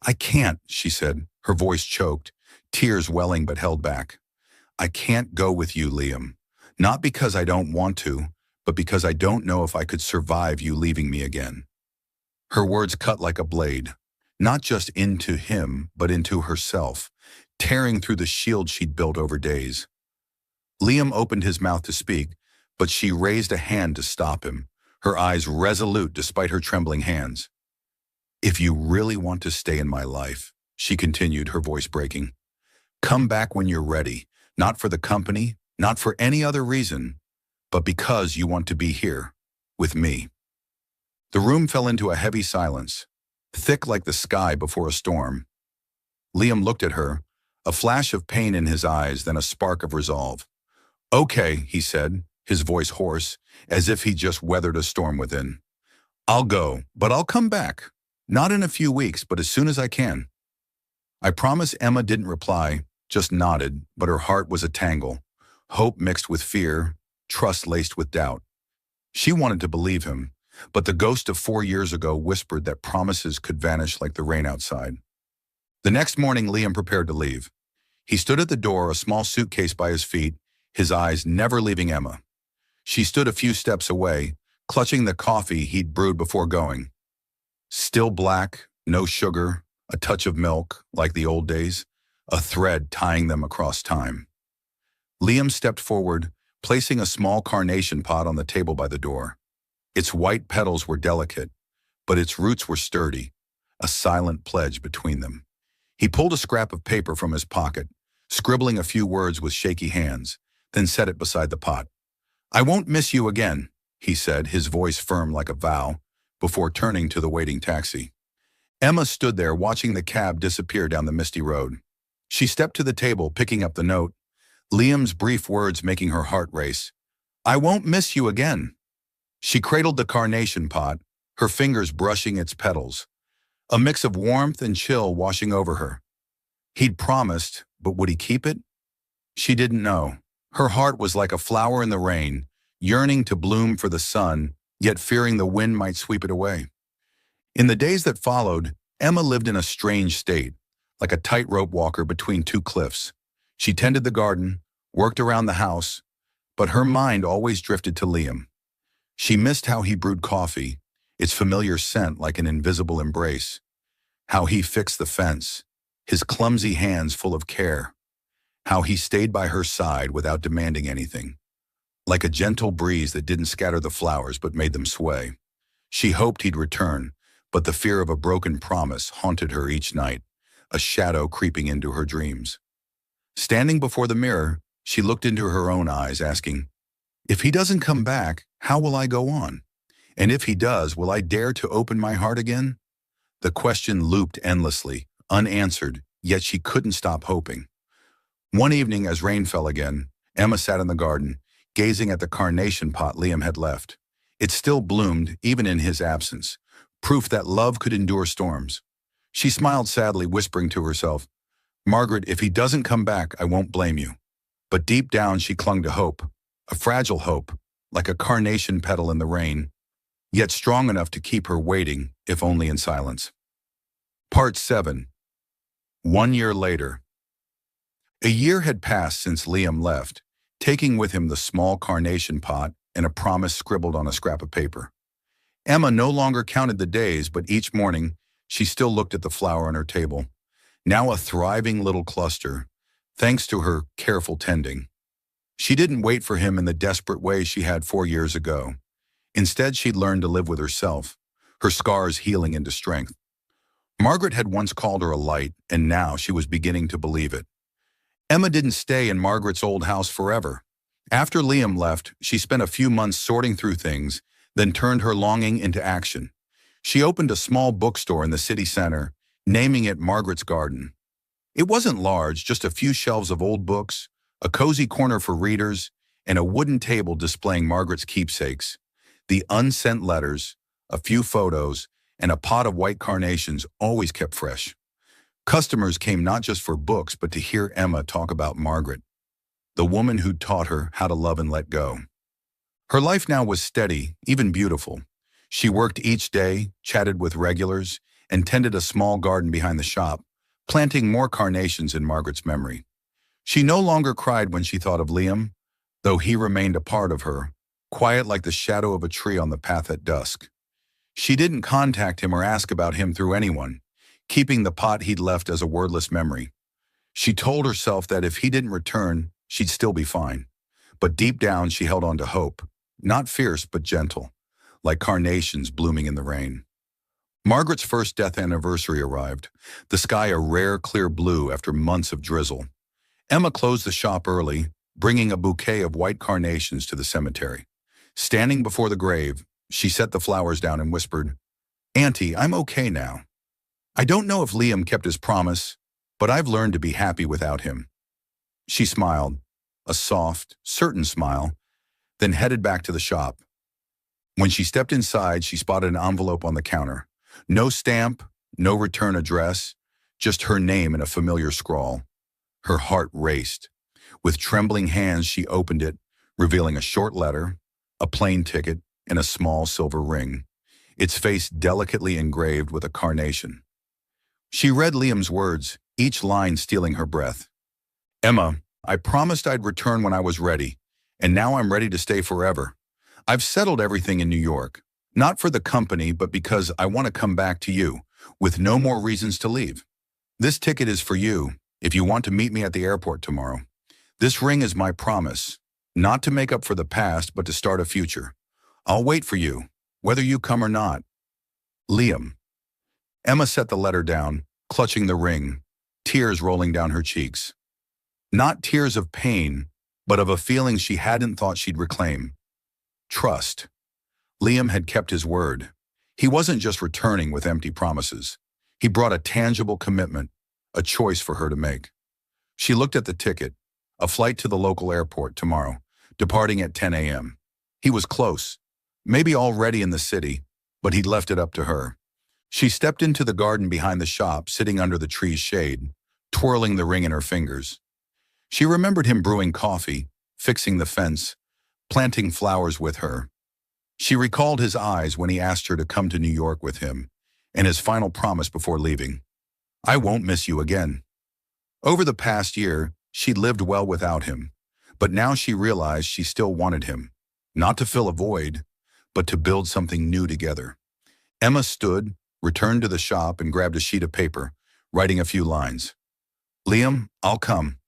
I can't, she said, her voice choked, tears welling but held back. I can't go with you, Liam. Not because I don't want to, but because I don't know if I could survive you leaving me again. Her words cut like a blade, not just into him, but into herself, tearing through the shield she'd built over days. Liam opened his mouth to speak, but she raised a hand to stop him, her eyes resolute despite her trembling hands. If you really want to stay in my life, she continued, her voice breaking, come back when you're ready, not for the company, not for any other reason, but because you want to be here, with me. The room fell into a heavy silence, thick like the sky before a storm. Liam looked at her, a flash of pain in his eyes, then a spark of resolve. Okay, he said, his voice hoarse, as if he just weathered a storm within. I'll go, but I'll come back. Not in a few weeks, but as soon as I can. I promise. Emma didn't reply, just nodded, but her heart was a tangle. Hope mixed with fear, trust laced with doubt. She wanted to believe him, but the ghost of 4 years ago whispered that promises could vanish like the rain outside. The next morning, Liam prepared to leave. He stood at the door, a small suitcase by his feet, his eyes never leaving Emma. She stood a few steps away, clutching the coffee he'd brewed before going. Still black, no sugar, a touch of milk, like the old days, a thread tying them across time. Liam stepped forward, placing a small carnation pot on the table by the door. Its white petals were delicate, but its roots were sturdy, a silent pledge between them. He pulled a scrap of paper from his pocket, scribbling a few words with shaky hands, then set it beside the pot. I won't miss you again, he said, his voice firm like a vow, before turning to the waiting taxi. Emma stood there watching the cab disappear down the misty road. She stepped to the table, picking up the note, Liam's brief words making her heart race. I won't miss you again. She cradled the carnation pot, her fingers brushing its petals, a mix of warmth and chill washing over her. He'd promised, but would he keep it? She didn't know. Her heart was like a flower in the rain, yearning to bloom for the sun, yet fearing the wind might sweep it away. In the days that followed, Emma lived in a strange state, like a tightrope walker between two cliffs. She tended the garden, worked around the house, but her mind always drifted to Liam. She missed how he brewed coffee, its familiar scent like an invisible embrace, how he fixed the fence, his clumsy hands full of care, how he stayed by her side without demanding anything, like a gentle breeze that didn't scatter the flowers but made them sway. She hoped he'd return, but the fear of a broken promise haunted her each night, a shadow creeping into her dreams. Standing before the mirror, she looked into her own eyes, asking, "If he doesn't come back, how will I go on? And if he does, will I dare to open my heart again?" The question looped endlessly, unanswered, yet she couldn't stop hoping. One evening, as rain fell again, Emma sat in the garden, gazing at the carnation pot Liam had left. It still bloomed, even in his absence, proof that love could endure storms. She smiled sadly, whispering to herself, "Margaret, if he doesn't come back, I won't blame you." But deep down, she clung to hope, a fragile hope, like a carnation petal in the rain, yet strong enough to keep her waiting, if only in silence. Part 7. 1 year later. A year had passed since Liam left, taking with him the small carnation pot and a promise scribbled on a scrap of paper. Emma no longer counted the days, but each morning she still looked at the flower on her table, now a thriving little cluster, thanks to her careful tending. She didn't wait for him in the desperate way she had 4 years ago. Instead, she'd learned to live with herself, her scars healing into strength. Margaret had once called her a light, and now she was beginning to believe it. Emma didn't stay in Margaret's old house forever. After Liam left, she spent a few months sorting through things, then turned her longing into action. She opened a small bookstore in the city center, naming it Margaret's Garden. It wasn't large, just a few shelves of old books, a cozy corner for readers, and a wooden table displaying Margaret's keepsakes, the unsent letters, a few photos, and a pot of white carnations always kept fresh. Customers came not just for books, but to hear Emma talk about Margaret, the woman who'd taught her how to love and let go. Her life now was steady, even beautiful. She worked each day, chatted with regulars, and tended a small garden behind the shop, planting more carnations in Margaret's memory. She no longer cried when she thought of Liam, though he remained a part of her, quiet like the shadow of a tree on the path at dusk. She didn't contact him or ask about him through anyone, keeping the pot he'd left as a wordless memory. She told herself that if he didn't return, she'd still be fine. But deep down, she held on to hope, not fierce but gentle, like carnations blooming in the rain. Margaret's first death anniversary arrived, the sky a rare clear blue after months of drizzle. Emma closed the shop early, bringing a bouquet of white carnations to the cemetery. Standing before the grave, she set the flowers down and whispered, "Auntie, I'm okay now. I don't know if Liam kept his promise, but I've learned to be happy without him." She smiled, a soft, certain smile, then headed back to the shop. When she stepped inside, she spotted an envelope on the counter. No stamp, no return address, just her name in a familiar scrawl. Her heart raced. With trembling hands, she opened it, revealing a short letter, a plane ticket, and a small silver ring, its face delicately engraved with a carnation. She read Liam's words, each line stealing her breath. "Emma, I promised I'd return when I was ready, and now I'm ready to stay forever. I've settled everything in New York, not for the company, but because I want to come back to you, with no more reasons to leave. This ticket is for you, if you want to meet me at the airport tomorrow. This ring is my promise, not to make up for the past, but to start a future. I'll wait for you, whether you come or not. Liam." Emma set the letter down, clutching the ring, tears rolling down her cheeks. Not tears of pain, but of a feeling she hadn't thought she'd reclaim. Trust. Liam had kept his word. He wasn't just returning with empty promises. He brought a tangible commitment, a choice for her to make. She looked at the ticket, a flight to the local airport tomorrow, departing at 10 a.m. He was close, maybe already in the city, but he'd left it up to her. She stepped into the garden behind the shop, sitting under the tree's shade, twirling the ring in her fingers. She remembered him brewing coffee, fixing the fence, planting flowers with her. She recalled his eyes when he asked her to come to New York with him, and his final promise before leaving. "I won't miss you again." Over the past year, she'd lived well without him, but now she realized she still wanted him, not to fill a void, but to build something new together. Emma stood, returned to the shop, and grabbed a sheet of paper, writing a few lines. Liam, I'll come.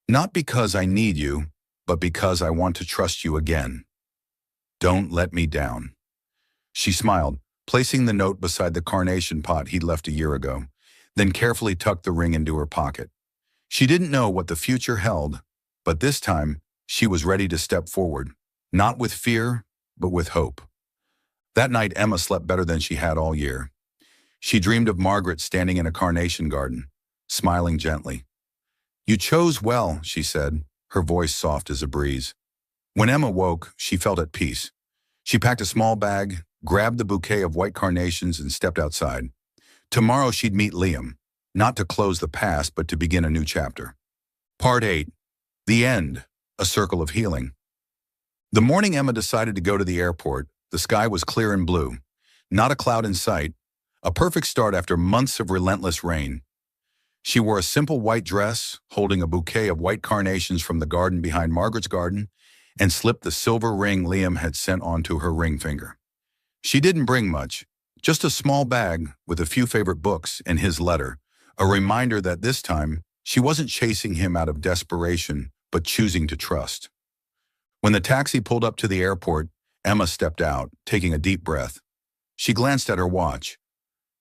Not because I need you, but because I want to trust you again. Don't let me down. She smiled, placing the note beside the carnation pot he'd left a year ago, then carefully tucked the ring into her pocket. She didn't know what the future held, but this time she was ready to step forward, not with fear, but with hope. That night, Emma slept better than she had all year. She dreamed of Margaret standing in a carnation garden, smiling gently. You chose well, she said, her voice soft as a breeze. When Emma woke, she felt at peace. She packed a small bag, grabbed the bouquet of white carnations, and stepped outside. Tomorrow she'd meet Liam, not to close the past, but to begin a new chapter. Part 8. The End, a Circle of Healing. The morning Emma decided to go to the airport, the sky was clear and blue. Not a cloud in sight. A perfect start after months of relentless rain. She wore a simple white dress, holding a bouquet of white carnations from the garden behind Margaret's garden, and slipped the silver ring Liam had sent onto her ring finger. She didn't bring much, just a small bag with a few favorite books and his letter, a reminder that this time she wasn't chasing him out of desperation, but choosing to trust. When the taxi pulled up to the airport, Emma stepped out, taking a deep breath. She glanced at her watch.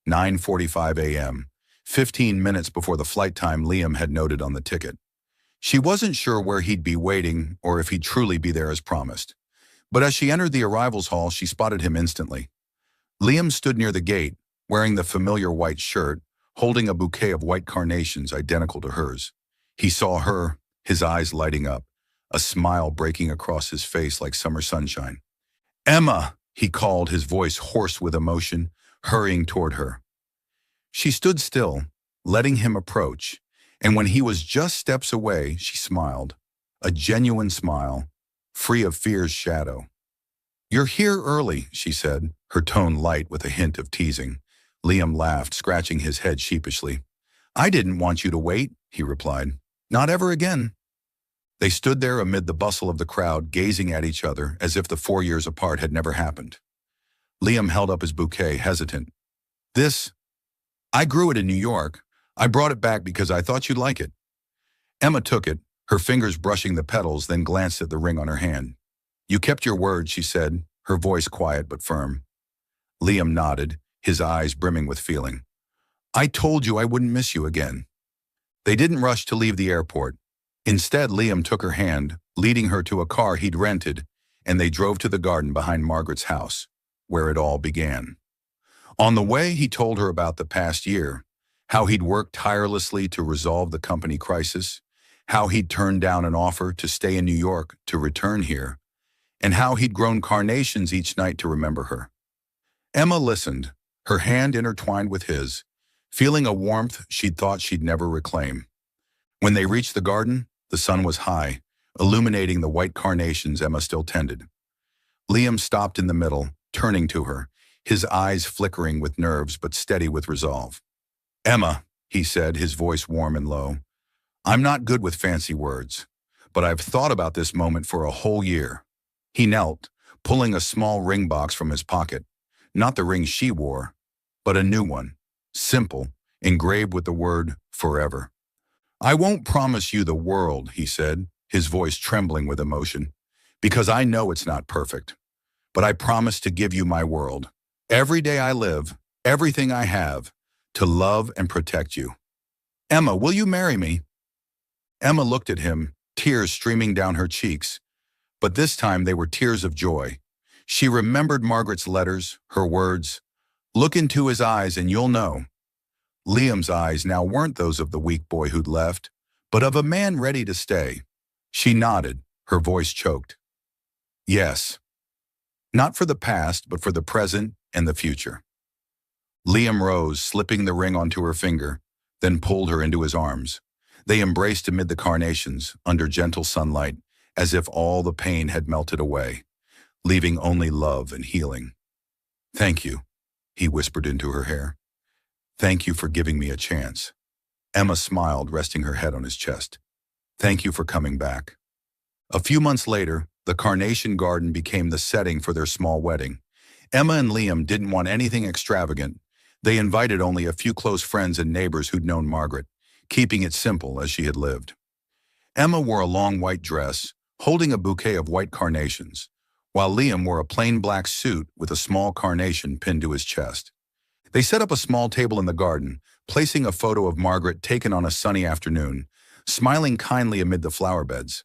9:45 a.m., 15 minutes before the flight time Liam had noted on the ticket. She wasn't sure where he'd be waiting or if he'd truly be there as promised. But as she entered the arrivals hall, she spotted him instantly. Liam stood near the gate, wearing the familiar white shirt, holding a bouquet of white carnations identical to hers. He saw her, his eyes lighting up, a smile breaking across his face like summer sunshine. Emma, he called, his voice hoarse with emotion, hurrying toward her. She stood still, letting him approach, and when he was just steps away, she smiled, a genuine smile, free of fear's shadow. You're here early, she said, her tone light with a hint of teasing. Liam laughed, scratching his head sheepishly. I didn't want you to wait, he replied. Not ever again. They stood there amid the bustle of the crowd, gazing at each other as if the 4 years apart had never happened. Liam held up his bouquet, hesitant. I grew it in New York. I brought it back because I thought you'd like it. Emma took it, her fingers brushing the petals, then glanced at the ring on her hand. You kept your word, she said, her voice quiet but firm. Liam nodded, his eyes brimming with feeling. I told you I wouldn't miss you again. They didn't rush to leave the airport. Instead, Liam took her hand, leading her to a car he'd rented, and they drove to the garden behind Margaret's house, where it all began. On the way, he told her about the past year, how he'd worked tirelessly to resolve the company crisis, how he'd turned down an offer to stay in New York to return here, and how he'd grown carnations each night to remember her. Emma listened, her hand intertwined with his, feeling a warmth she'd thought she'd never reclaim. When they reached the garden, the sun was high, illuminating the white carnations Emma still tended. Liam stopped in the middle, turning to her, his eyes flickering with nerves but steady with resolve. Emma, he said, his voice warm and low, I'm not good with fancy words, but I've thought about this moment for a whole year. He knelt, pulling a small ring box from his pocket, not the ring she wore, but a new one, simple, engraved with the word forever. I won't promise you the world, he said, his voice trembling with emotion, because I know it's not perfect. But I promise to give you my world, every day I live, everything I have, to love and protect you. Emma, will you marry me? Emma looked at him, tears streaming down her cheeks, but this time they were tears of joy. She remembered Margaret's letters, her words, look into his eyes and you'll know. Liam's eyes now weren't those of the weak boy who'd left, but of a man ready to stay. She nodded, her voice choked. Yes. Not for the past, but for the present and the future. Liam rose, slipping the ring onto her finger, then pulled her into his arms. They embraced amid the carnations, under gentle sunlight, as if all the pain had melted away, leaving only love and healing. Thank you, he whispered into her hair. Thank you for giving me a chance. Emma smiled, resting her head on his chest. Thank you for coming back. A few months later, the Carnation Garden became the setting for their small wedding. Emma and Liam didn't want anything extravagant. They invited only a few close friends and neighbors who'd known Margaret, keeping it simple as she had lived. Emma wore a long white dress, holding a bouquet of white carnations, while Liam wore a plain black suit with a small carnation pinned to his chest. They set up a small table in the garden, placing a photo of Margaret taken on a sunny afternoon, smiling kindly amid the flower beds.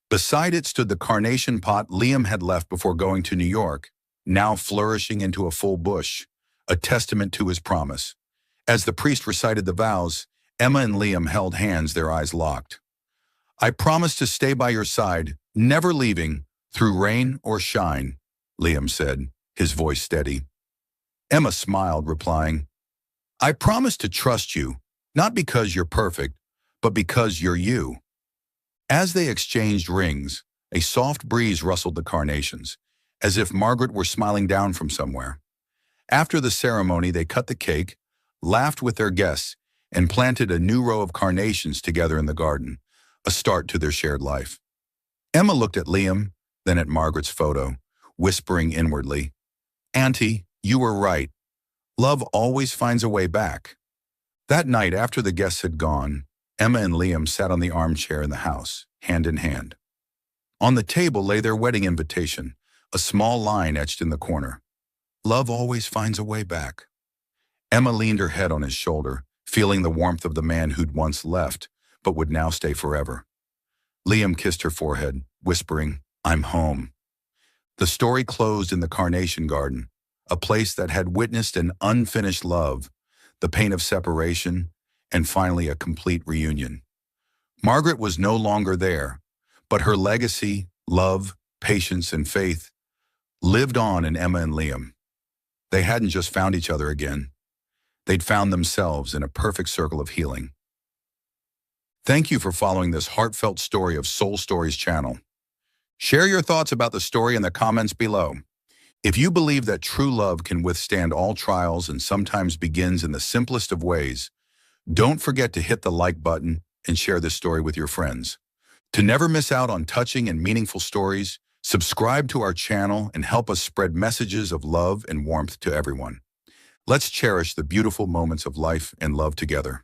Beside it stood the carnation pot Liam had left before going to New York, now flourishing into a full bush, a testament to his promise. As the priest recited the vows, Emma and Liam held hands, their eyes locked. "I promise to stay by your side, never leaving, through rain or shine," Liam said, his voice steady. Emma smiled, replying, "I promise to trust you, not because you're perfect, but because you're you." As they exchanged rings, a soft breeze rustled the carnations, as if Margaret were smiling down from somewhere. After the ceremony, they cut the cake, laughed with their guests, and planted a new row of carnations together in the garden, a start to their shared life. Emma looked at Liam, then at Margaret's photo, whispering inwardly, "Auntie, you were right. Love always finds a way back." That night, after the guests had gone, Emma and Liam sat on the armchair in the house, hand in hand. On the table lay their wedding invitation, a small line etched in the corner. "Love always finds a way back." Emma leaned her head on his shoulder, feeling the warmth of the man who'd once left, but would now stay forever. Liam kissed her forehead, whispering, "I'm home." The story closed in the Carnation Garden, a place that had witnessed an unfinished love, the pain of separation, and finally a complete reunion. Margaret was no longer there, but her legacy, love, patience, and faith lived on in Emma and Liam. They hadn't just found each other again. They'd found themselves in a perfect circle of healing. Thank you for following this heartfelt story of Soul Stories channel. Share your thoughts about the story in the comments below. If you believe that true love can withstand all trials and sometimes begins in the simplest of ways, don't forget to hit the like button and share this story with your friends. To never miss out on touching and meaningful stories, subscribe to our channel and help us spread messages of love and warmth to everyone. Let's cherish the beautiful moments of life and love together.